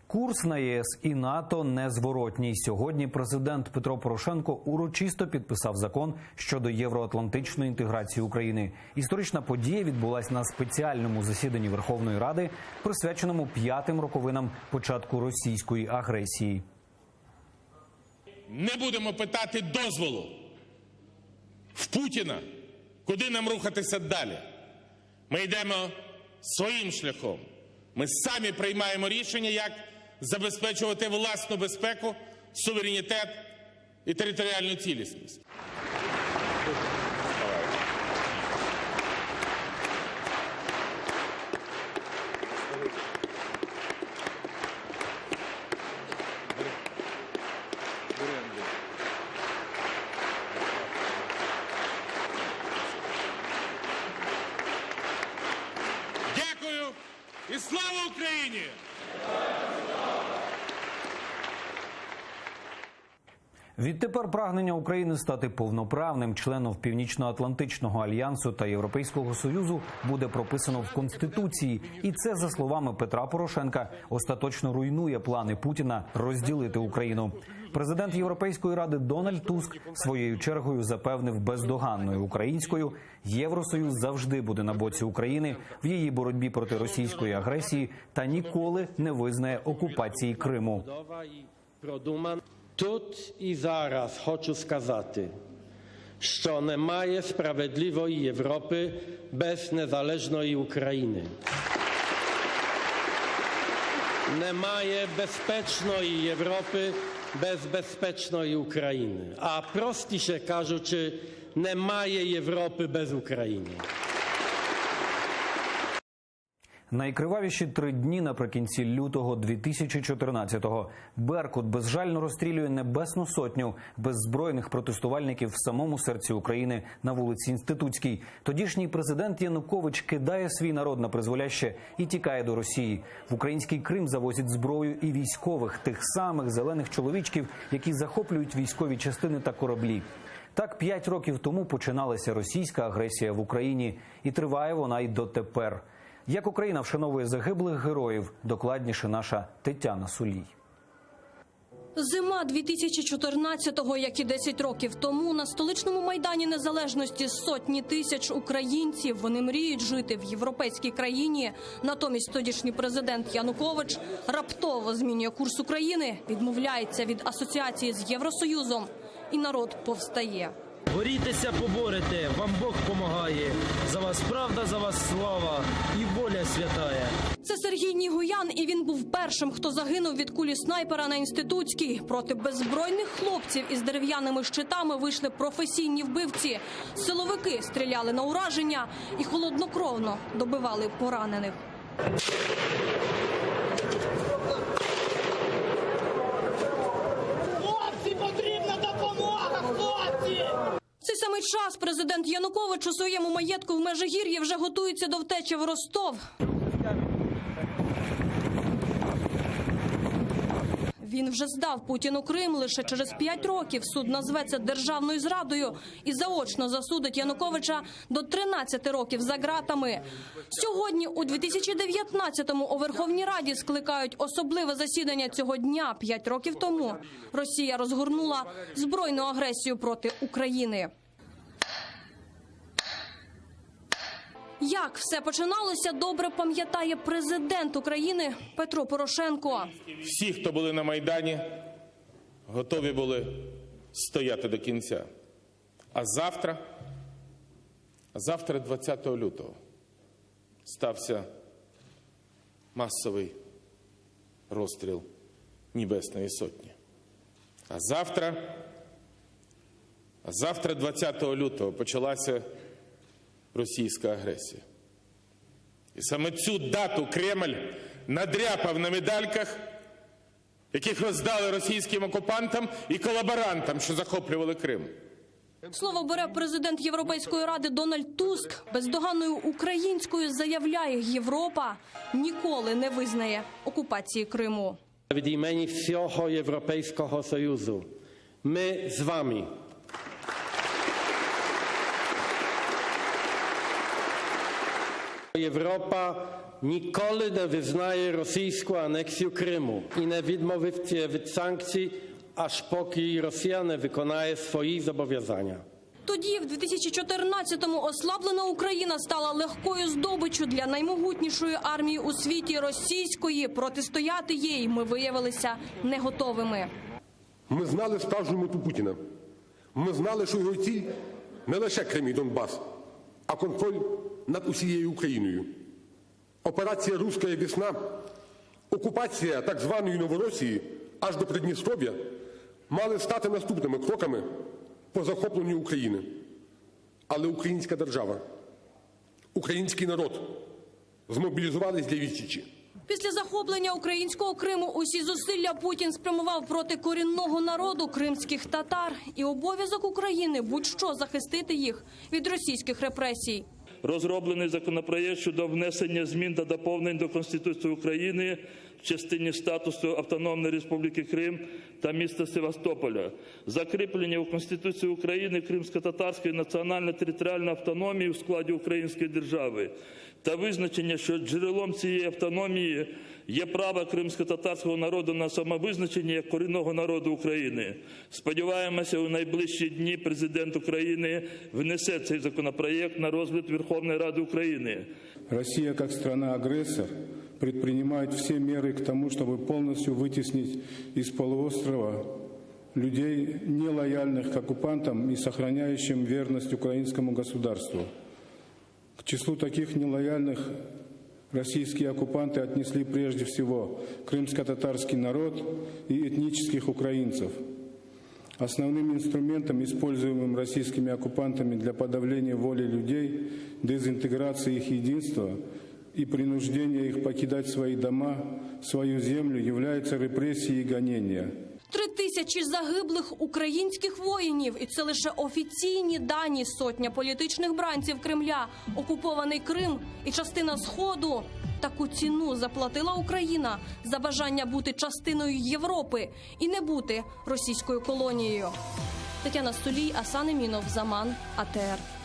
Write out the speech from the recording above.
Курс на ЄС і НАТО незворотній. Сьогодні президент Петро Порошенко урочисто підписав закон щодо євроатлантичної інтеграції України. Історична подія відбулась на спеціальному засіданні Верховної Ради, присвяченому 5-м роковинам початку російської агресії. Не будемо питати дозволу в Путіна, куди нам рухатися далі. Ми йдемо своїм шляхом. Ми самі приймаємо рішення, як забезпечувати власну безпеку, суверенітет і територіальну цілісність. Дякую і слава Україні! Відтепер прагнення України стати повноправним членом Північно-Атлантичного альянсу та Європейського Союзу буде прописано в Конституції. І це, за словами Петра Порошенка, остаточно руйнує плани Путіна розділити Україну. Президент Європейської ради Дональд Туск своєю чергою запевнив бездоганною українською: Євросоюз завжди буде на боці України в її боротьбі проти російської агресії та ніколи не визнає окупації Криму. Тут і зараз хочу сказати, що немає справедливої Європи без незалежної України. Немає безпечної Європи без безпечної України. А простіше кажучи, немає Європи без України. Найкривавіші 3 дні наприкінці лютого 2014-го. Беркут безжально розстрілює Небесну Сотню беззбройних протестувальників в самому серці України на вулиці Інститутській. Тодішній президент Янукович кидає свій народ на призволяще і тікає до Росії. В український Крим завозять зброю і військових, тих самих зелених чоловічків, які захоплюють військові частини та кораблі. Так 5 років тому починалася російська агресія в Україні, і триває вона й дотепер. Як Україна вшановує загиблих героїв, докладніше наша Тетяна Сулій. Зима 2014-го, як і 10 років тому, на столичному Майдані Незалежності сотні тисяч українців. Вони мріють жити в європейській країні. Натомість тодішній президент Янукович раптово змінює курс України, відмовляється від асоціації з Євросоюзом, і народ повстає. Борітеся, поборете, вам Бог помагає. За вас правда, за вас слава і воля святая. Це Сергій Нігоян, і він був першим, хто загинув від кулі снайпера на Інститутській. Проти беззбройних хлопців із дерев'яними щитами вийшли професійні вбивці. Силовики стріляли на ураження і холоднокровно добивали поранених. В цей самий час президент Янукович у своєму маєтку в Межигір'ї вже готується до втечі в Ростов. Він вже здав Путіну Крим. Лише через 5 років суд назве це державною зрадою і заочно засудить Януковича до 13 років за ґратами. Сьогодні, у 2019-му, у Верховній Раді скликають особливе засідання цього дня. 5 років тому Росія розгорнула збройну агресію проти України. Як все починалося, добре пам'ятає президент України Петро Порошенко. Всі, хто були на Майдані, готові були стояти до кінця. А завтра, 20 лютого, стався масовий розстріл Небесної Сотні. А завтра, 20 лютого, почалася російська агресія. І саме цю дату Кремль надряпав на медальках, яких роздали російським окупантам і колаборантам, що захоплювали Крим. Слово бере президент Європейської ради Дональд Туск. Бездоганною українською заявляє: Європа ніколи не визнає окупації Криму. Від імені всього Європейського Союзу ми з вами. Європа ніколи не визнає російську анексію Криму і не відмовиться від санкцій, аж поки Росія не виконає свої зобов'язання. Тоді, в 2014-му, ослаблена Україна стала легкою здобиччю для наймогутнішої армії у світі російської. Протистояти їй ми виявилися не готовими. Ми знали справжню мету Путіна. Ми знали, що його ціль не лише Крим і Донбас, а контроль над усією Україною. Операція «Руська весна», окупація так званої Новоросії аж до Придністров'я мали стати наступними кроками по захопленню України. Але українська держава, український народ змобілізувались для відсічі. Після захоплення українського Криму усі зусилля Путін спрямував проти корінного народу кримських татар. І обов'язок України будь-що захистити їх від російських репресій. Розроблений законопроєкт щодо внесення змін та доповнень до Конституції України в частині статусу Автономної Республіки Крим та міста Севастополя, закріплення у Конституції України кримсько-татарської національно-територіальної автономії у складі української держави та визначення, що джерелом цієї автономії є право кримсько-татарського народу на самовизначення як корінного народу України. Сподіваємося, у найближчі дні президент України внесе цей законопроєкт на розгляд Верховної Ради України. Россия, как страна-агрессор, предпринимает все меры к тому, чтобы полностью вытеснить из полуострова людей, не лояльных к оккупантам и сохраняющим верность украинскому государству. К числу таких нелояльных российские оккупанты отнесли прежде всего крымско-татарский народ и этнических украинцев. Основным инструментом, используемым российскими оккупантами для подавления воли людей, дезинтеграции их единства и принуждения их покидать свои дома, свою землю, являются репрессии и гонения. 3000 загиблих українських воїнів. І це лише офіційні дані. Сотня політичних бранців Кремля, окупований Крим і частина Сходу. Таку ціну заплатила Україна за бажання бути частиною Європи і не бути російською колонією. Тетяна Столій, Асан Емінов, Заман, АТР.